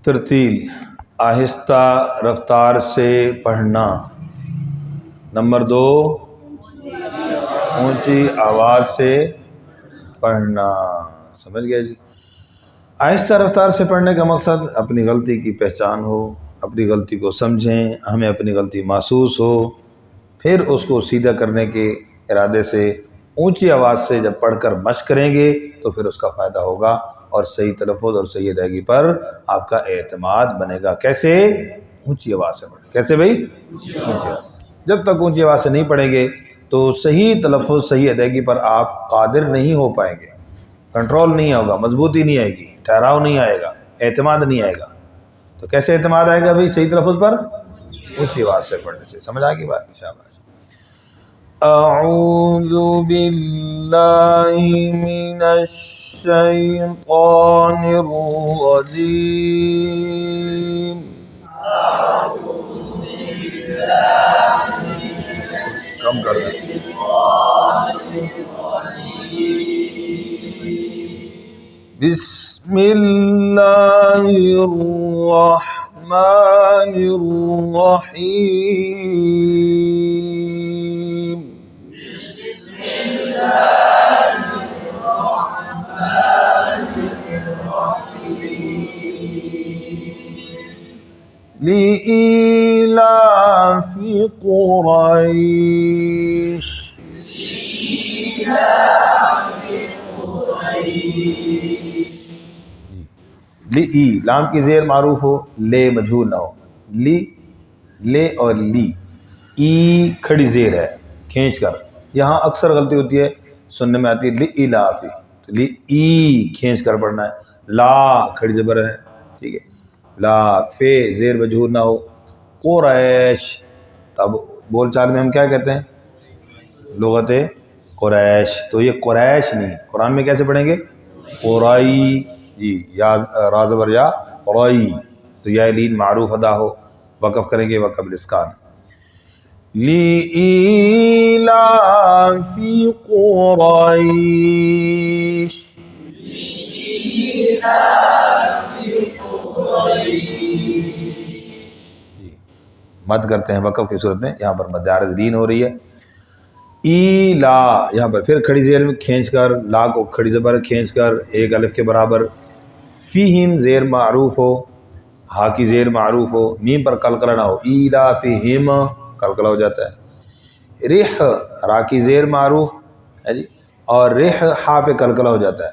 ترتیل آہستہ رفتار سے پڑھنا. نمبر 2 اونچی آواز سے پڑھنا. سمجھ گیا جی. آہستہ رفتار سے پڑھنے کا مقصد اپنی غلطی کی پہچان ہو، اپنی غلطی کو سمجھیں، ہمیں اپنی غلطی محسوس ہو، پھر اس کو سیدھا کرنے کے ارادے سے اونچی آواز سے جب پڑھ کر مشق کریں گے تو پھر اس کا فائدہ ہوگا اور صحیح تلفظ اور صحیح ادائیگی پر آپ کا اعتماد بنے گا. کیسے؟ اونچی آواز سے پڑھیں. کیسے بھائی؟ اونچی آواز. جب تک اونچی آواز سے نہیں پڑھیں گے تو صحیح تلفظ صحیح ادائیگی پر آپ قادر نہیں ہو پائیں گے، کنٹرول نہیں ہوگا، مضبوطی نہیں آئے گی، ٹھہراؤ نہیں آئے گا، اعتماد نہیں آئے گا. تو کیسے اعتماد آئے گا بھائی؟ صحیح تلفظ پر اونچی آواز سے پڑھنے سے. سمجھ آ گئی بات؟ شاباش. اعوذ باللہ من الشیطان الرجیم. کم کر دیں. بسم اللہ الرحمن الرحیم. لإيلاف قریش. لی لام کی زیر معروف ہو، لے مجہول نہ ہو. لی، لے اور لی. ای کھڑی زیر ہے کھینچ کر. یہاں اکثر غلطی ہوتی ہے، سننے میں آتی ہے لی الافی، تو لی ای کھینچ کر پڑھنا ہے. لا کھڑی زبر ہے، ٹھیک ہے. لا فے زیر مجہول نہ ہو. قریش، تب بول چال میں ہم کیا کہتے ہیں؟ لغت قریش. تو یہ قریش نہیں، قرآن میں کیسے پڑھیں گے؟ قرائی. جی یا را زبر یا قرائی، تو یا لین معروف ادا ہو. وقف کریں گے وقف الاسکان. لإیلاف قریش. مد کرتے ہیں وقف کی صورت میں. یہاں پر مد عارض لین ہو رہی ہے. ای لا، یہاں پر پھر کھڑی زیر میں کھینچ کر، لا کو کھڑی زبر کھینچ کر ایک الف کے برابر. فیہم زیر معروف ہو، ہا کی زیر معروف ہو، میم پر قلقلہ نہ ہو. ای لا فیہم قلقلہ ہو جاتا ہے. رح را کی زیر معروف ہے جی، اور رح ہا پہ قلقلہ ہو جاتا ہے.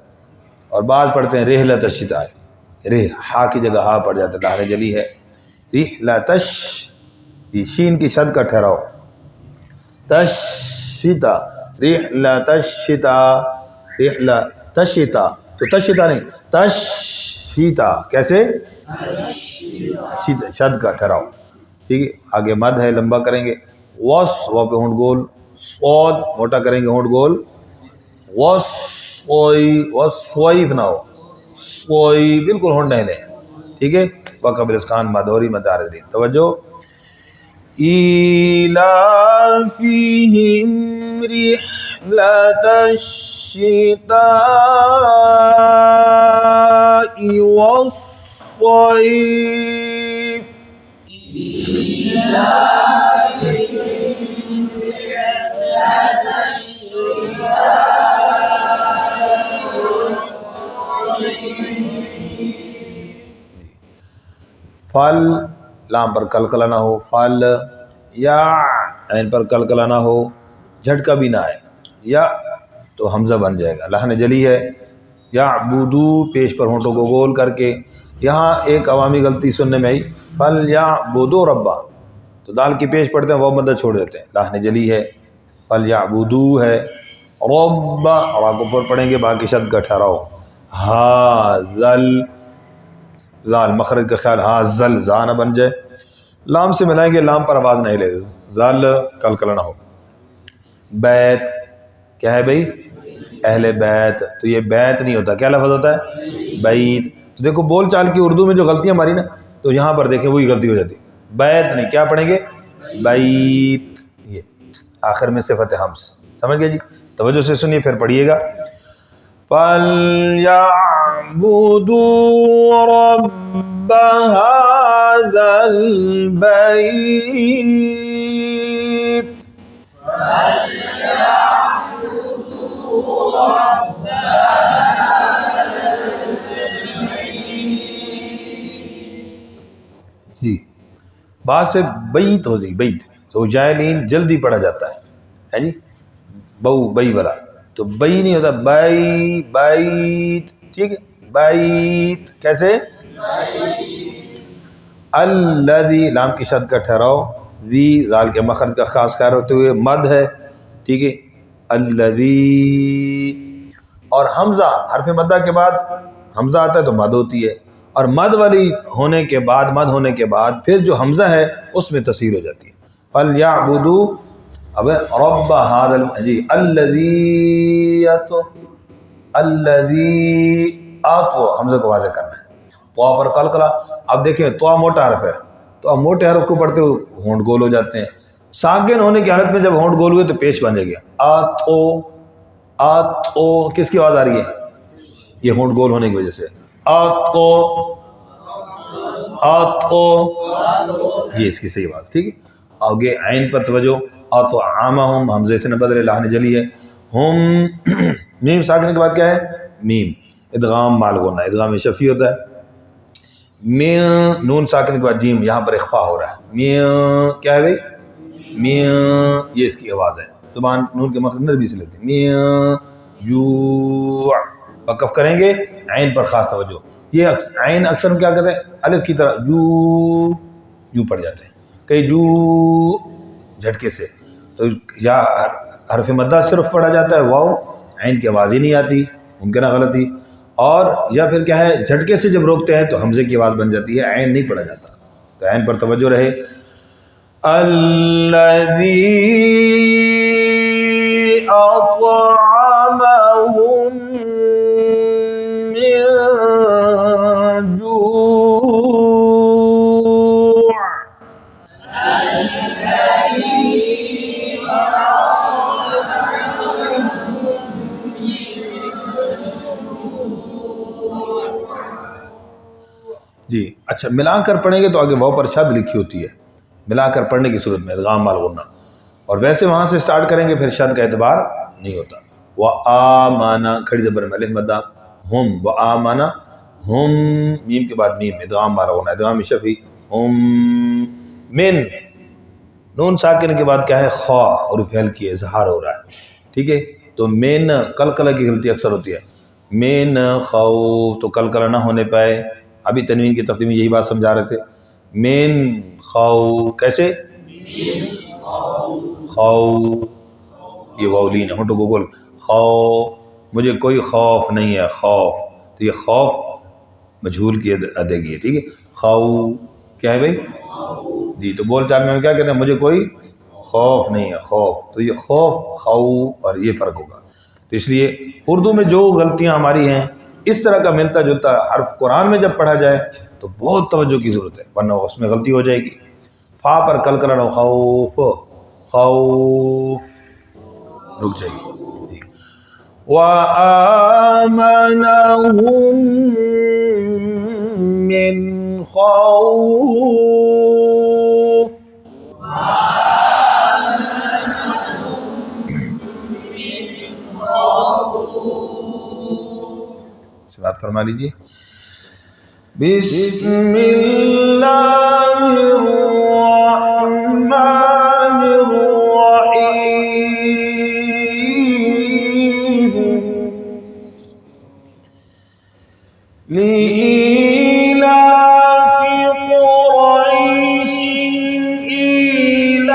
اور بعض پڑھتے ہیں رحلۃ الشتاء، رح ہا کی جگہ ہا پڑ جاتا ہے، لہر جلی ہے. رحلۃ شین کی شد کا ٹھہراؤ. تشتا، رحلۃ الشتاء، رحلۃ الشتاء، تو تشتا نہیں، تشیتا. کیسے؟ شد کا ٹھہراؤ، ٹھیک ہے. آگے مد ہے، لمبا کریں گے. وس، وہ پہ ہونٹ گول. صاد موٹا کریں گے، ہونٹ گول. وسوئف نہ ہو، سوئی بالکل ہونٹ نہیں لیں، ٹھیک ہے. وقف الاسکان مدوری مدارج دین. توجہ. ایلافیہم رحلۃ الشتاء والصیف. فل لام پر قلقلہ نہ ہو. فل یا عین پر قلقلہ نہ ہو، جھٹکا بھی نہ آئے. یا تو حمزہ بن جائے گا، لحن جلی ہے. یا بدو پیش پر ہونٹوں کو گول کر کے. یہاں ایک عوامی غلطی سننے میں آئی، فل یا بدو ربا، تو دال کی پیش پڑھتے ہیں وہ مدہ چھوڑ دیتے ہیں، لحن جلی ہے. فل یا بدو ہے. ربا را کو پر پڑھیں گے، باقی شد کا ٹھہراؤ. ہا ذل، ذال مخرج کا خیال، ہاں زل زا نہ بن جائے. لام سے ملائیں گے، لام پر آواز نہیں لے گا، ذل قلقلہ نہ ہو. بیت کیا ہے بھائی؟ اہل بیت. تو یہ بیت نہیں ہوتا، کیا لفظ ہوتا ہے؟ بیت. تو دیکھو بول چال کی اردو میں جو غلطیاں ہماری نا، تو یہاں پر دیکھیں وہی غلطی ہو جاتی. بیت نہیں، کیا پڑھیں گے؟ بیت. یہ آخر میں صفت حمز. سمجھ گئے جی؟ توجہ سے سنیے پھر پڑھیے گا. فَلْيَعْبُدُوا رَبَّ رب هذا البيت. جی بات سے بیت ہو جی، بیت تو جائلین جلدی پڑھا جاتا ہے جی، بہو بئی والا، تو بئی نہیں ہوتا، بائی بیت، ٹھیک ہے، بیت کیسے؟ الذی، لام کی شد کا ٹھہراؤ، ذی ذال کے مخرج کا خاص خیال ہوتے ہوئے مد ہے، ٹھیک ہے، الذی، اور حمزہ حرف مدہ کے بعد حمزہ آتا ہے تو مد ہوتی ہے، اور مد والی ہونے کے بعد، مد ہونے کے بعد پھر جو حمزہ ہے اس میں تصحیح ہو جاتی ہے. فَلْيَعْبُدُوا، اب رب هذا جی الذی، الذی، تو حمزہ کو واضح کرنا ہے، تو پر قلقلہ. اب دیکھیں تو موٹا حرف ہے، تو اب موٹے حرف کو پڑھتے ہوئے ہونٹ گول ہو جاتے ہیں. ساکن ہونے کی حالت میں جب ہونٹ گول ہوئے تو پیش بنے گیا، آتو، آتو، کس کی آواز آ رہی ہے؟ یہ ہونٹ گول ہونے کی وجہ سے، آتو، آتو، یہ اس کی صحیح آواز، ٹھیک ہے. آگے عین پر توجہ، آتو عامہم، حمزے سے نہ بدلے، لحن جلی ہے، ہم، میم ساکن کے بعد کیا ہے؟ میم، ادغام مال غنہ، ادغام شفی ہوتا ہے. نون ساکن کے بعد جیم، یہاں پر اخفا ہو رہا ہے، کیا ہے بھائی؟ یہ اس کی آواز ہے، زبان نون کے مخرج نرمی سے لیتی ہے. جو وقف کریں گے عین پر خاص توجہ، یہ عین اکثر ہم کیا کرتے ہیں الف کی طرح یوں پڑ جاتے ہیں، کئی جو جھٹکے سے، تو یا حرف مدہ صرف پڑھا جاتا ہے، واو عین کی آواز ہی نہیں آتی، ممکنہ غلطی، اور یا پھر کیا ہے جھٹکے سے جب روکتے ہیں تو حمزے کی آواز بن جاتی ہے، عین نہیں پڑھا جاتا، تو عین پر توجہ رہے. الذی اطعمہم من جوع. جی اچھا، ملا کر پڑھیں گے تو آگے واو پر شد لکھی ہوتی ہے، ملا کر پڑھنے کی صورت میں ادغام مال غنہ، اور ویسے وہاں سے سٹارٹ کریں گے پھر شد کا اعتبار نہیں ہوتا. وآمانا، کھڑی زبر میں الف مدہ، ہم، وآمانا، ہم، میم کے بعد میم، ادغام مال غنہ، ادغام شفی، ہم، من، نون ساکن کے بعد کیا ہے؟ خا، حروف ہلکی ہے، اظہار ہو رہا ہے، ٹھیک ہے، تو مین، قلقلہ کی غلطی اکثر ہوتی ہے، مین خوف، تو قلقلہ نہ ہونے پائے، ابھی تنوین کی تقدیم میں یہی بات سمجھا رہے تھے، مین خو، کیسے؟ خو، یہ واولین ہے، ہونٹوں کو گول، خو، مجھے کوئی خوف نہیں ہے، خوف، تو یہ خوف مجہول کی ادائیگی ہے، ٹھیک ہے. خو کیا ہے بھائی؟ جی تو بول چال میں ہم کیا کہتے ہیں؟ مجھے کوئی خوف نہیں ہے، خوف، تو یہ خوف، خو، اور یہ فرق ہوگا. تو اس لیے اردو میں جو غلطیاں ہماری ہیں اس طرح کا ملتا جلتا حرف قرآن میں جب پڑھا جائے تو بہت توجہ کی ضرورت ہے، ورنہ اس میں غلطی ہو جائے گی. فا پر قلقلہ، خوف، خوف، رک جائے گی. وَآمَنَهُم مِّنْ خَوْفٍ. سے بات فرما لیجیے. بسم اللہ الرحمن الرحیم. لإيلاف قريش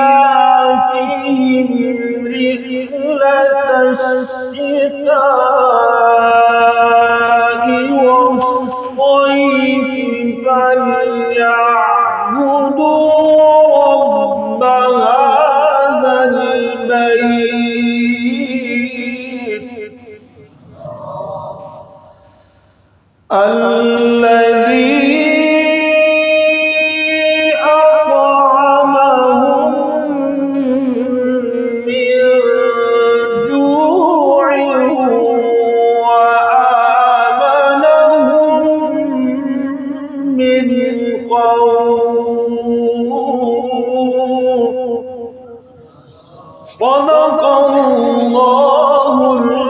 إيلافهم رحلة الشتاء والصيف فليعبدوا رب هذا البيت الذي أطعمهم من جوع وآمنهم من صدق اللہ